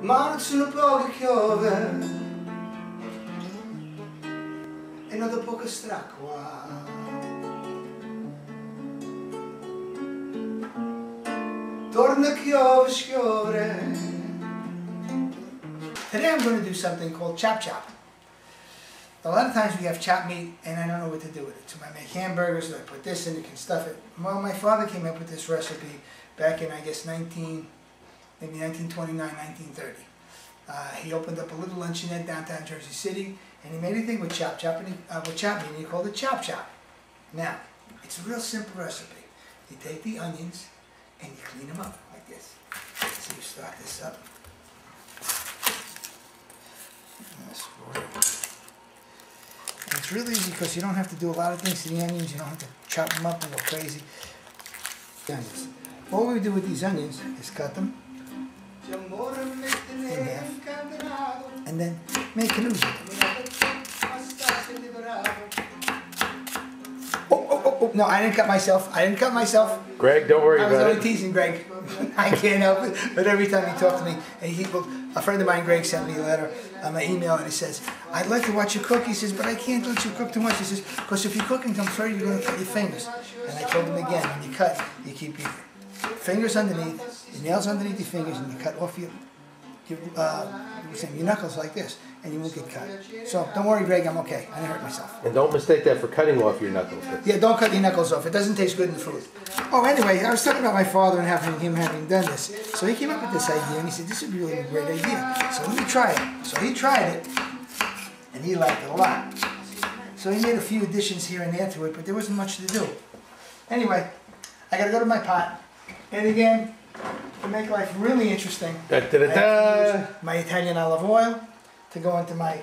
marzo non poco piove e non do poca stracqua. Torna piove schiove. Today I'm going to do something called chop chop. A lot of times we have chopped meat and I don't know what to do with it. So I make hamburgers, I put this in, you can stuff it. Well, my father came up with this recipe back in, I guess, maybe 1929, 1930. He opened up a little luncheonette downtown Jersey City, and he made a thing with chop meat, and he called it chop chop. Now, it's a real simple recipe. You take the onions and you clean them up like this. So you start this up. And it's really easy because you don't have to do a lot of things to the onions. You don't have to chop them up and go crazy. The onions. All we do with these onions is cut them in half and then make canoes with them. Oh, no, I didn't cut myself. Greg, don't worry about it. I was only teasing Greg. I can't help it. But every time he talked to me, and a friend of mine, Greg, sent me a letter, an email, and he says, I'd like to watch you cook. He says, but I can't let you cook too much. He says, because if you're cooking, I'm afraid you're going to cut your fingers. And I told him again, when you cut, you keep your fingers underneath, your nails underneath your fingers, and you cut off your knuckles like this, and you won't get cut. So don't worry, Greg, I'm okay. I didn't hurt myself. And don't mistake that for cutting off your knuckles. Yeah, don't cut your knuckles off. It doesn't taste good in food. Oh, anyway, I was talking about my father and him having done this. So he came up with this idea, and he said, this would be really a great idea. So let me try it. So he tried it, and he liked it a lot. So he made a few additions here and there to it, but there wasn't much to do. Anyway, I got to go to my pot. And again, to make life really interesting, I have to use my Italian olive oil to go into my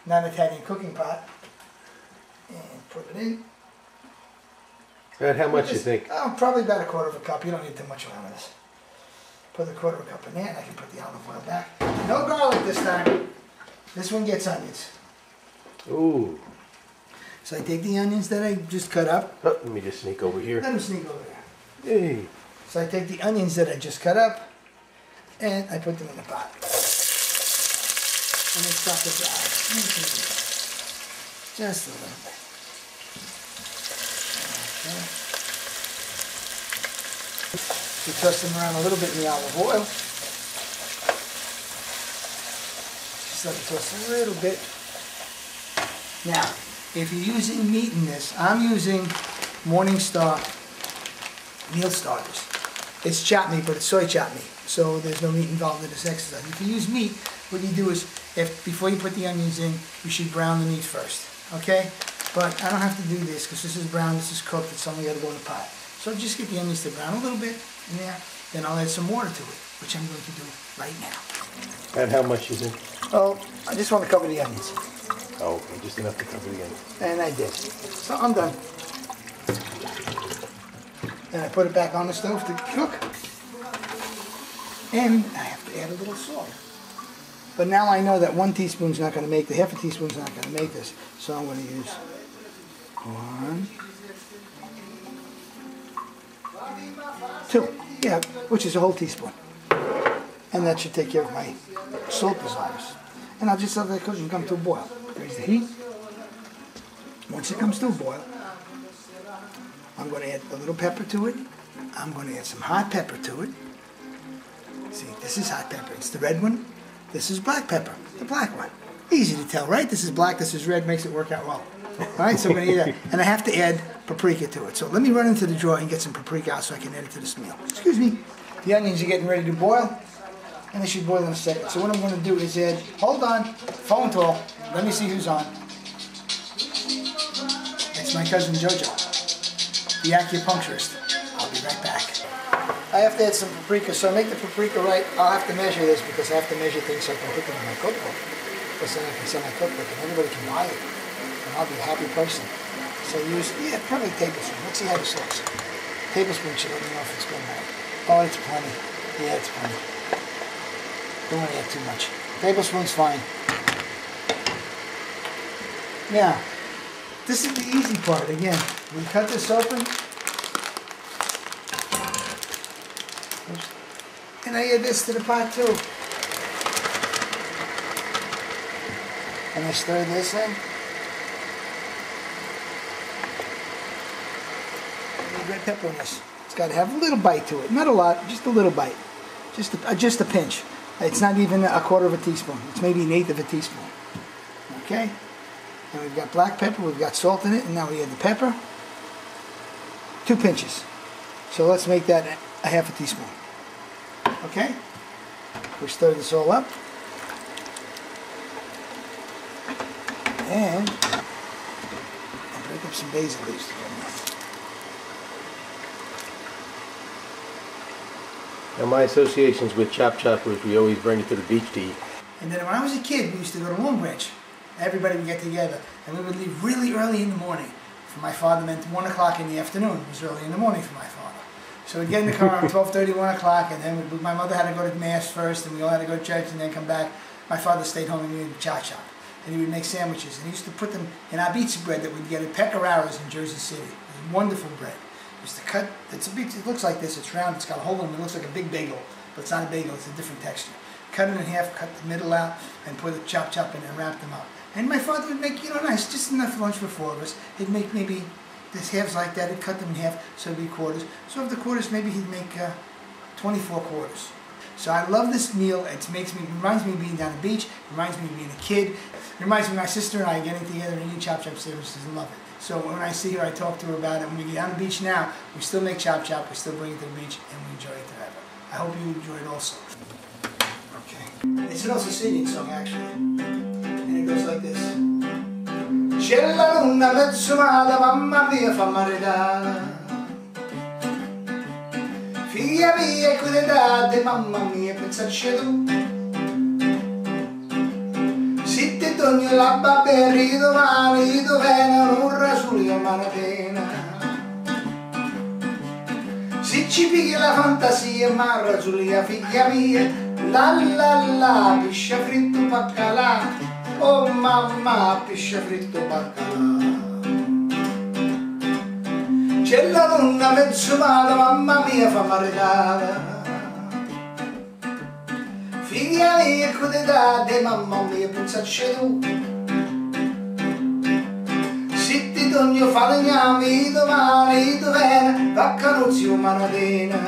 non-Italian cooking pot and put it in. About how much you think? Oh, probably about a quarter of a cup. You don't need too much around with this. Put a quarter of a cup in there, and I can put the olive oil back. No garlic this time. This one gets onions. Ooh. So I take the onions that I just cut up. Oh, let me just sneak over here. Let them sneak over there. Hey. So I take the onions that I just cut up, and I put them in the pot. And then start to fry. Just a little bit. Okay. So toss them around a little bit in the olive oil. Just let it toast a little bit. Now, if you're using meat in this, I'm using Morningstar meal starters. It's chopped meat, but it's soy chopped meat, so there's no meat involved in this exercise. If you use meat, what you do is, before you put the onions in, you should brown the meat first, okay? But I don't have to do this because this is brown, this is cooked, it's only got to go in the pot. So just get the onions to brown a little bit in there, then I'll add some water to it, which I'm going to do right now. And how much is it? Oh, I just want to cover the onions. Oh, just enough to cover the onions. And I did. So I'm done. Then I put it back on the stove to cook. And I have to add a little salt. But now I know that 1 teaspoon's not going to make half a teaspoon's not going to make this. So I'm going to use 1, 2, yeah, which is a whole teaspoon. And that should take care of my salt desires. And I'll just let that cooking come to a boil. Raise the heat. Once it comes to a boil, I'm going to add a little pepper to it. I'm going to add some hot pepper to it. See, this is hot pepper. It's the red one. This is black pepper, the black one. Easy to tell, right? This is black, this is red, makes it work out well. All right, so I'm going to eat that. And I have to add paprika to it. So let me run into the drawer and get some paprika out so I can add it to this meal. Excuse me. The onions are getting ready to boil, and they should boil in a second. So what I'm going to do is add, hold on, phone call. Let me see who's on. It's my cousin Jojo, the acupuncturist. I'll be right back. I have to add some paprika, so I make the paprika right. I'll have to measure this because I have to measure things so I can put them in my cookbook. Because then I can sell my cookbook and everybody can buy it. And I'll be a happy person. So use, probably a tablespoon. Let's see how this looks. Tablespoon should let me know if it's good now. Oh, it's plenty. Yeah, it's plenty. Don't want to add too much. Tablespoon's fine. Now, this is the easy part. Again, we cut this open. And I add this to the pot too. And I stir this in. I need red pepper in this. It's got to have a little bite to it. Not a lot, just a little bite. Just a pinch. It's not even a quarter of a teaspoon. It's maybe an eighth of a teaspoon. Okay? And we've got black pepper, we've got salt in it, and now we add the pepper. 2 pinches. So let's make that a half a teaspoon. Okay? We stir this all up. And I'll break up some basil leaves to go in there. Now my associations with Chop Choppers, we always bring it to the beach to eat. And then when I was a kid, we used to go to Long Branch. Everybody would get together, and we would leave really early in the morning. For my father meant 1 o'clock in the afternoon. It was early in the morning for my father. So we'd get in the car around 12:30, 1 o'clock, and then my mother had to go to mass first, and we all had to go to church and then come back. My father stayed home and we would chop. And he would make sandwiches, and he used to put them in our pizza bread that we'd get at Pecorara's in Jersey City. It was wonderful bread. He used to cut, it looks like this, it's round, it's got a hole in it, it looks like a big bagel, but it's not a bagel, it's a different texture. Cut it in half, cut the middle out, and put a chop in and wrap them up. And my father would make, nice, just enough lunch for 4 of us. He'd make maybe this halves like that, he'd cut them in half, so it'd be quarters. So of the quarters, maybe he'd make 24 quarters. So I love this meal. It reminds me of being down the beach. It reminds me of being a kid. It reminds me of my sister and I getting together and eating chop sandwiches and love it. So when I see her, I talk to her about it. When we get down the beach now, we still make chop. We still bring it to the beach, and we enjoy it forever. I hope you enjoy it also. Okay. It's an Sicilian song, actually. And it goes like this. C'è la luna mezz'umata, mamma mia, fa maritare. Figlia mia, cuidate, mamma mia, pensarci tu. Se ti togno la babbe, domani, dove non rasuri a mano pena. Se ci pigli la fantasia, ma rasuri a figlia mia, la, piscia fritto baccalà, oh mamma, piscia fritto baccalà. C'è la donna mezz'umata, mamma mia, fa maritare. Figlia mia, cuidate, mamma mia, pensarci tu. Se ti togno falegnami, domani, dov'è, vaccanuzzi umana tena.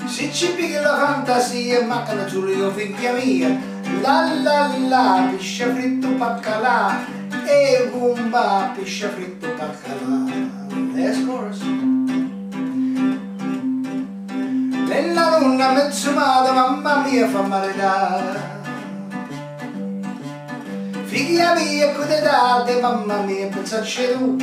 Se ci pigli la fantasia, mancano Giulio, figlia mia, la, piscia fritto baccalà. E gumba, piscia fritto baccalà. Last chorus. Nella luna mezz'umata, mamma mia, fa maritare. Figlia mia, cuidate, mamma mia, pensarci tu.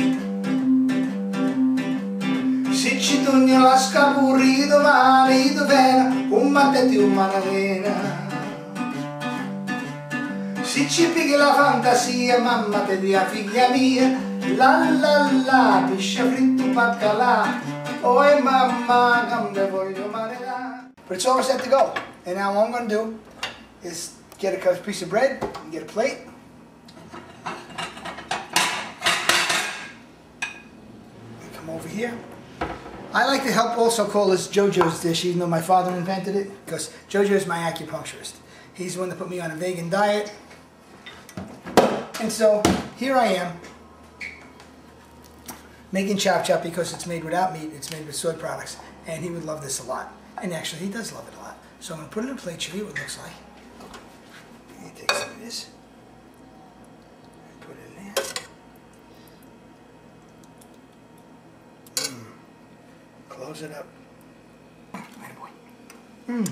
Se ci togno la scapurri, domani, dov'era, un mattetti, un manavena. Se ci pigli la fantasia, mamma te dia figlia mia, la, piscia fritto baccalà, oh mamma, come voglio maritare. But it's all set to go. And now what I'm going to do is get a piece of bread and get a plate. And come over here. I like to help also call this JoJo's dish, even though my father invented it, because JoJo is my acupuncturist. He's the one that put me on a vegan diet. And so, here I am, making chop because it's made without meat, it's made with soy products, and he would love this a lot. And actually, he does love it a lot. So I'm going to put it in a plate, show you what it looks like. I'm going to take some of this, and put it in there. Close it up. Boy.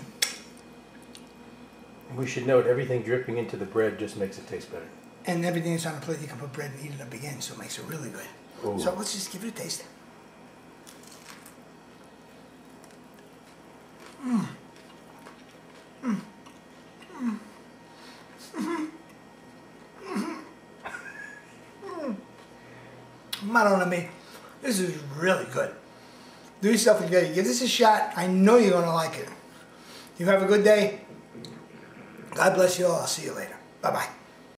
We should note, everything dripping into the bread just makes it taste better. And everything that's on the plate, you can put bread and eat it up again, so it makes it really good. Ooh. So let's just give it a taste. Madonna mia, this is really good. Do yourself a favor, give this a shot. I know you're going to like it. You have a good day. God bless you all. I'll see you later. Bye-bye.